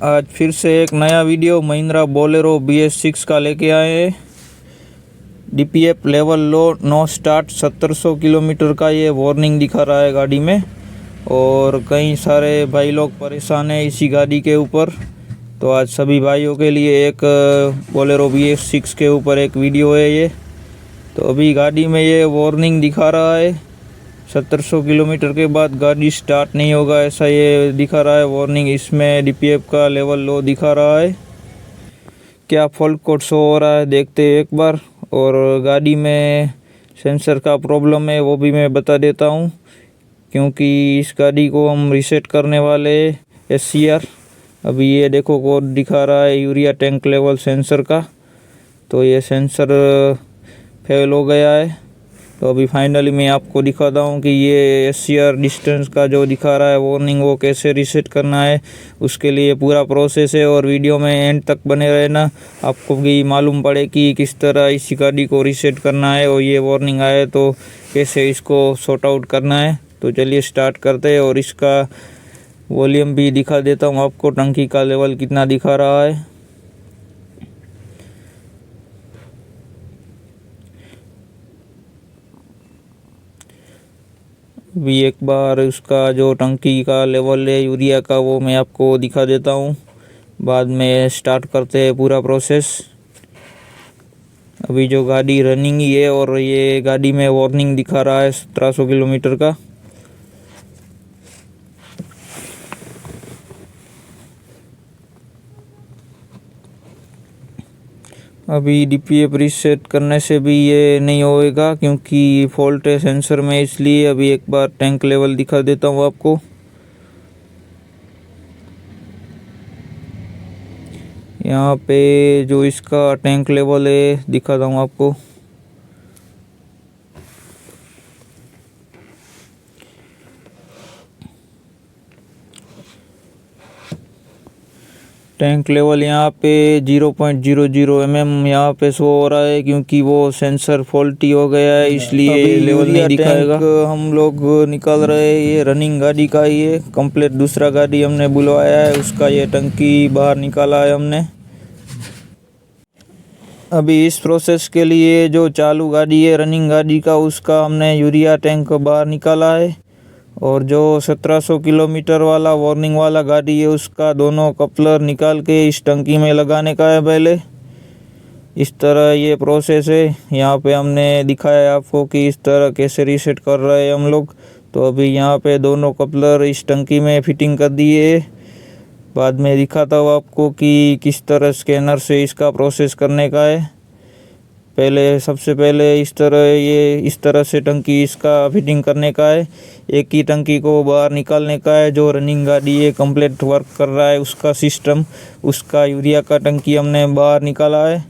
आज फिर से एक नया वीडियो महिंद्रा बोलेरो BS6 का लेके आए हैं। DPF level low, know start, 1700 kilometre का ये वार्निंग दिखा रहा है गाड़ी में। और कई सारे भाई लोग परेशान हैं इसी गाड़ी के ऊपर। तो आज सभी भाइयों के लिए एक बोलेरो BS6 के ऊपर एक वीडियो है ये। तो अभी गाड़ी में ये वार्निंग दिखा रहा है 1700 किलोमीटर के बाद गाड़ी स्टार्ट नहीं होगा, ऐसा ये दिखा रहा है वार्निंग। इसमें DPF का लेवल लो दिखा रहा है। क्या फॉल्ट कोड शो हो रहा है देखते हैं एक बार। और गाड़ी में सेंसर का प्रॉब्लम है वो भी मैं बता देता हूँ, क्योंकि इस गाड़ी को हम रीसेट करने वाले SCR। अभी ये देखो कोड दिखा रहा है यूरिया टैंक लेवल सेंसर का। तो ये सेंसर फेल हो गया है। तो अभी फाइनली मैं आपको दिखाता हूँ कि ये SCR डिस्टेंस का जो दिखा रहा है वार्निंग वो कैसे रीसेट करना है। उसके लिए पूरा प्रोसेस है और वीडियो में एंड तक बने रहना, आपको भी मालूम पड़े कि किस तरह इस गाड़ी को रीसेट करना है और ये वार्निंग आए तो कैसे इसको सॉर्ट आउट करना है। तो चलिए स्टार्ट करते हैं और इसका वॉल्यूम भी दिखा देता हूँ आपको, टंकी का लेवल कितना दिखा रहा है। भी एक बार उसका जो टंकी का लेवल है यूरिया का वो मैं आपको दिखा देता हूँ, बाद में स्टार्ट करते हैं पूरा प्रोसेस। अभी जो गाड़ी रनिंग ही है और ये गाड़ी में वार्निंग दिखा रहा है 1700 किलोमीटर का। अभी DPF रीसेट करने से भी ये नहीं होएगा क्योंकि फॉल्ट है सेंसर में, इसलिए अभी एक बार टैंक लेवल दिखा देता हूँ आपको। यहाँ पे जो इसका टैंक लेवल है दिखाता हूँ आपको। टैंक लेवल यहाँ पे 0.00 mm यहाँ पे शो हो रहा है, क्योंकि वो सेंसर फॉल्टी हो गया है इसलिए लेवल नहीं दिखाएगा। हम लोग निकाल रहे हैं, ये रनिंग गाड़ी का ही है कंप्लीट। दूसरा गाड़ी हमने बुलवाया है, उसका ये टंकी बाहर निकाला है हमने। अभी इस प्रोसेस के लिए जो चालू गाड़ी है रनिंग गाड़ी का, उसका हमने यूरिया टैंक बाहर निकाला है। और जो 1700 किलोमीटर वाला वार्निंग वाला गाड़ी है उसका दोनों कपलर निकाल के इस टंकी में लगाने का है पहले। इस तरह ये प्रोसेस है। यहाँ पे हमने दिखाया आपको कि इस तरह कैसे रीसेट कर रहे हैं हम लोग। तो अभी यहाँ पे दोनों कपलर इस टंकी में फिटिंग कर दिए। बाद में दिखाता हूँ आपको कि किस तरह स्कैनर से इसका प्रोसेस करने का है। पहले सबसे पहले इस तरह से टंकी इसका फिटिंग करने का है। एक ही टंकी को बाहर निकालने का है। जो रनिंग गाड़ी है कंप्लीट वर्क कर रहा है उसका सिस्टम, उसका यूरिया का टंकी हमने बाहर निकाला है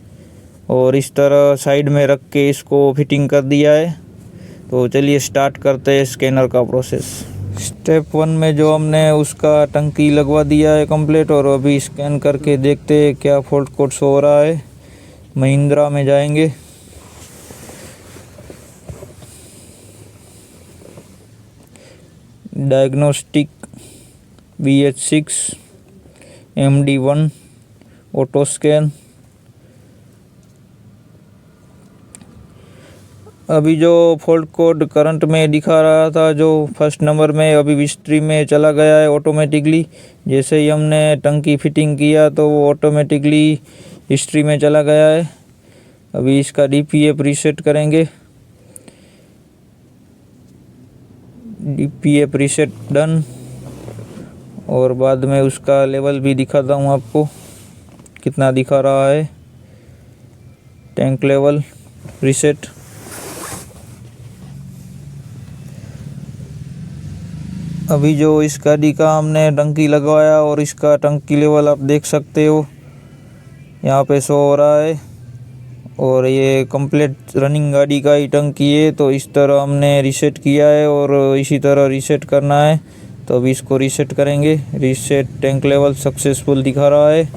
और इस तरह साइड में रख के इसको फिटिंग कर दिया है। तो चलिए स्टार्ट करते हैं स्कैनर का प्रोसेस। स्टेप 1 में जो हमने उसका टंकी लगवा दिया है कंप्लीट, और अभी स्कैन करके देखते हैं क्या फॉल्ट कोड शो हो रहा है। महिंद्रा में जाएंगे, diagnostic BS6 MD1 auto scan. अभी जो फॉल्ट कोड करंट में दिखा रहा था जो फर्स्ट नंबर में, अभी हिस्ट्री में चला गया है ऑटोमेटिकली। जैसे ही हमने टंकी फिटिंग किया तो वो ऑटोमेटिकली हिस्ट्री में चला गया है। अभी इसका DPF रीसेट करेंगे। DPF रीसेट डन, और बाद में उसका लेवल भी दिखाता हूँ आपको कितना दिखा रहा है। Tank level reset. अभी जो इस गाड़ी का हमने टंकी लगवाया और इसका टंकी लेवल आप देख सकते हो यहाँ पे शो हो रहा है। और ये कंप्लीट रनिंग गाड़ी का ही टंकी है। तो इस तरह हमने रीसेट किया है और इसी तरह रीसेट करना है। तो अभी इसको रीसेट करेंगे। रीसेट टैंक लेवल सक्सेसफुल दिखा रहा है।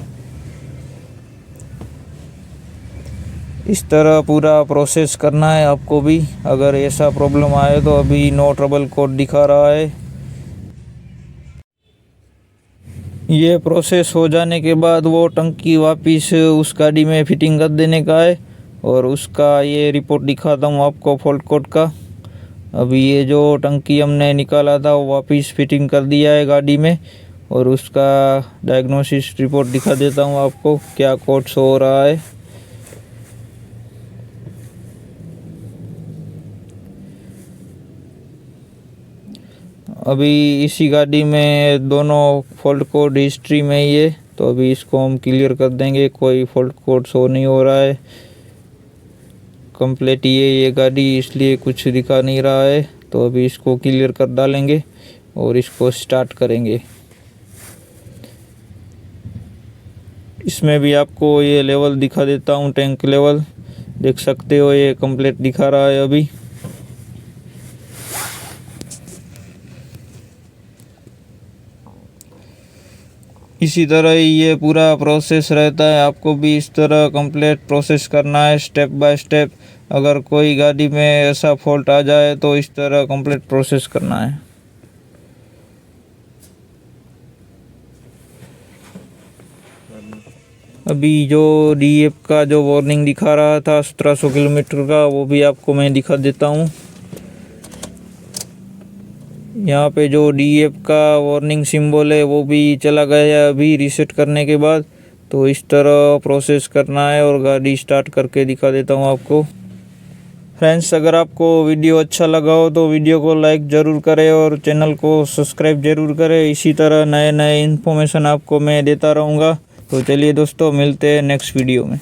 इस तरह पूरा प्रोसेस करना है आपको भी। अगर ऐसा प्रॉब्लम आए तो अभी नो ट्रबल कोड दिखा रहा है। ये प्रोसेस हो जाने के बाद वो टंकी वापस उस गाड़ी में फिटिंग कर देने का है और उसका ये रिपोर्ट दिखाता हूँ आपको फॉल्ट कोड का। अभी ये जो टंकी हमने निकाला था वो वापस फिटिंग कर दिया है गाड़ी में और उसका डायग्नोसिस रिपोर्ट दिखा देता हूँ आपको क्या कोड शो हो रहा है। अभी इसी गाड़ी में दोनों फॉल्ट कोड हिस्ट्री में ही है, तो अभी इसको हम क्लियर कर देंगे। कोई फॉल्ट कोड शो नहीं हो रहा है, कंप्लीट ये गाड़ी, इसलिए कुछ दिखा नहीं रहा है। तो अभी इसको क्लियर कर डालेंगे और इसको स्टार्ट करेंगे। इसमें भी आपको ये लेवल दिखा देता हूँ, टैंक लेवल देख सकते हो, ये कंप्लीट दिखा रहा है अभी। इसी तरह ही ये पूरा प्रोसेस रहता है, आपको भी इस तरह कंप्लीट प्रोसेस करना है स्टेप बाय स्टेप। अगर कोई गाड़ी में ऐसा फॉल्ट आ जाए तो इस तरह कंप्लीट प्रोसेस करना है। अभी जो डीएफ का जो वार्निंग दिखा रहा था 1700 किलोमीटर का, वो भी आपको मैं दिखा देता हूँ। यहाँ पे जो डीएफ का वार्निंग सिंबल है वो भी चला गया है अभी रीसेट करने के बाद। तो इस तरह प्रोसेस करना है और गाड़ी स्टार्ट करके दिखा देता हूँ आपको। फ्रेंड्स, अगर आपको वीडियो अच्छा लगा हो तो वीडियो को लाइक ज़रूर करें और चैनल को सब्सक्राइब ज़रूर करें। इसी तरह नए नए इन्फॉर्मेशन आपको मैं देता रहूँगा। तो चलिए दोस्तों, मिलते हैं नेक्स्ट वीडियो में।